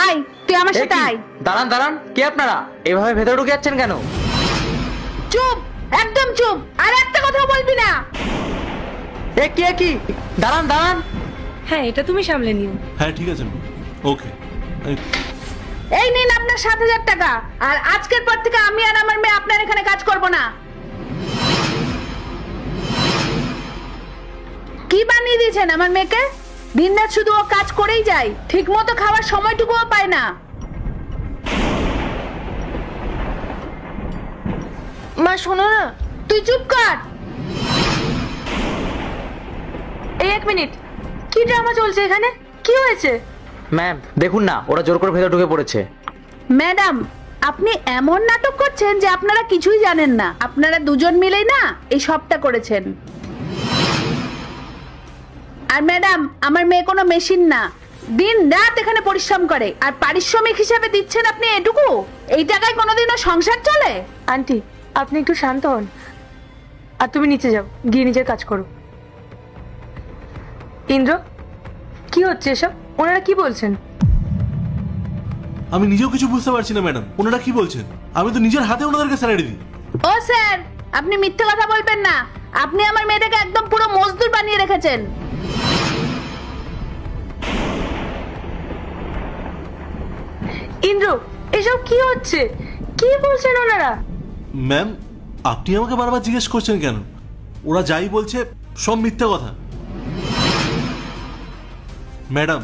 আয়, তুই আমার সাথে আয়। দাঁড়ান দাঁড়ান, কে আপনারা? এভাবে ভেতরে ঢুকে যাচ্ছেন কেন? চুপ, একদম চুপ, আর একটা কথা বলবি না। কি দাঁড়ান দাঁড়ান। হ্যাঁ, এটা তুমি সামলে নিও। হ্যাঁ ঠিক আছে, ওকে। এই নিন আপনার 7,000 টাকা। আর আজকের পর থেকে আমি আর আমার মেয়ে আপনার এখানে কাজ করব না। কি বানিয়ে দিয়েছেন আমার মেয়েকে? দিনরাত শুধু ও কাজ করেই যায়, ঠিক মতো খাওয়ার সময়টুকুও পায় না। মা শোনো না। তুই চুপ কর। এই 1 মিনিট, কি ড্রামা চলছে এখানে? কি হয়েছে? ম্যাম দেখুন না, ওরা জোর করে ভেতরে ঢুকে পড়েছে। ম্যাডাম, আপনি এমন নাটক করছেন যে আপনারা কিছুই জানেন না। আপনারা দুজন মিলেই না এই সবটা করেছেন। আর ম্যাডাম, আমার মেয়ে কোনো মেশিন না, দিন রাত এখানে পরিশ্রম করে, আর পারিশ্রমিক হিসাবে দিচ্ছেন আপনি এটুকু। এই টাকায় কোনোদিনও সংসার চলে? আন্টি, আপনি একটু শান্ত হন, আর তুমি নিচে যাও, গিয়ে নিজের কাজ করো। ইন্দ্র, কি হচ্ছে এসব? ওনারা কি বলছেন? আমি নিজেও কিছু বুঝতে পারছি না ম্যাডাম, ওনারা কি বলছেন। আমি তো নিজের হাতে ওনাদেরকে স্যালারি দিই। ও স্যার, আপনি মিথ্যে কথা বলবেন না। আপনি আমার মেয়েটাকে একদম পুরো মজদুর বানিয়ে রেখেছেন। ইন্দ্র, এসব কি হচ্ছে? কি বলছেন ওনারা? ম্যাম, আপনি আমাকে বারবার জিজ্ঞেস করছেন কেন? ওরা যাই বলছে সব মিথ্যা কথা। ম্যাডাম,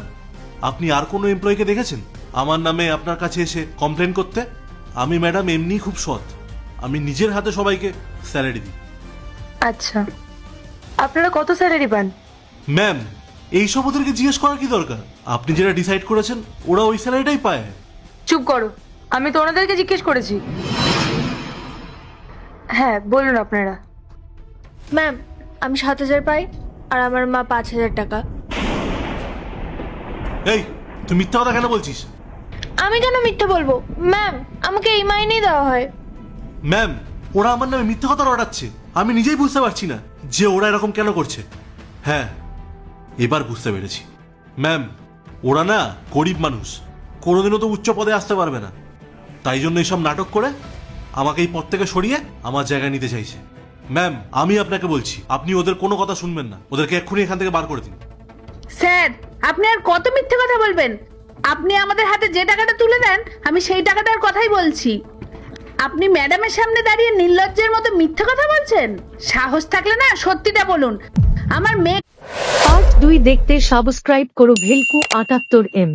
আপনি আর কোনো এমপ্লয়িকে দেখেছেন আমার নামে আপনার কাছে এসে কমপ্লেন করতে? আমি ম্যাডাম এমনি খুব সৎ, আমি নিজের হাতে সবাইকে স্যালারি দিই। আচ্ছা, আপনারা কত স্যালারি পান? ম্যাম, এইসব ওদেরকে জিজ্ঞেস করার কি দরকার? আপনি যেটা ডিসাইড করেছেন ওরা ওই স্যালারিটাই পায়। চুপ করো, আমি তো ওনাদেরকে জিজ্ঞেস করেছি। হ্যাঁ বলুন আপনারা। ম্যাম, আমি 7,000 পাই, আর আমার মা 5,000 টাকা। এই, তুই মিথ্যা কথা কেন বলছিস? আমি কেন মিথ্যে বলবো ম্যাম? আমাকে এই মাইনেই দেওয়া হয়। ম্যাম, ওরা আমার নামে মিথ্যা কথা রটাচ্ছে। আমি নিজেই বুঝতে পারছি না যে ওরা এরকম কেন করছে। হ্যাঁ, এবার বুঝতে পেরেছি। ম্যাম, ওরা না গরিব মানুষ, কোনোদিনও তো উচ্চ পদে আসতে পারবে না, তাই জন্য এইসব নাটক করে আমাকে এই পদ থেকে সরিয়ে আমার জায়গায় নিতে চাইছে। ম্যাম, আমি আপনাকে বলছি, আপনি ওদের কোনো কথা শুনবেন না, ওদেরকে এক্ষুনি এখান থেকে বার করে দিন। স্যার, আপনি আর কত মিথ্যে কথা বলবেন? আপনি আমাদের হাতে যে টাকাটা তুলে দেন, আমি সেই টাকাটার কথাই বলছি। আপনি ম্যাডামের সামনে দাঁড়িয়ে নির্লজ্জের মতো মিথ্যে কথা বলছেন। সাহস থাকলে না সত্যিটা বলুন। আমার মেয়ে পার্ট 2 দেখতে সাবস্ক্রাইব করো ভেলকু 78M।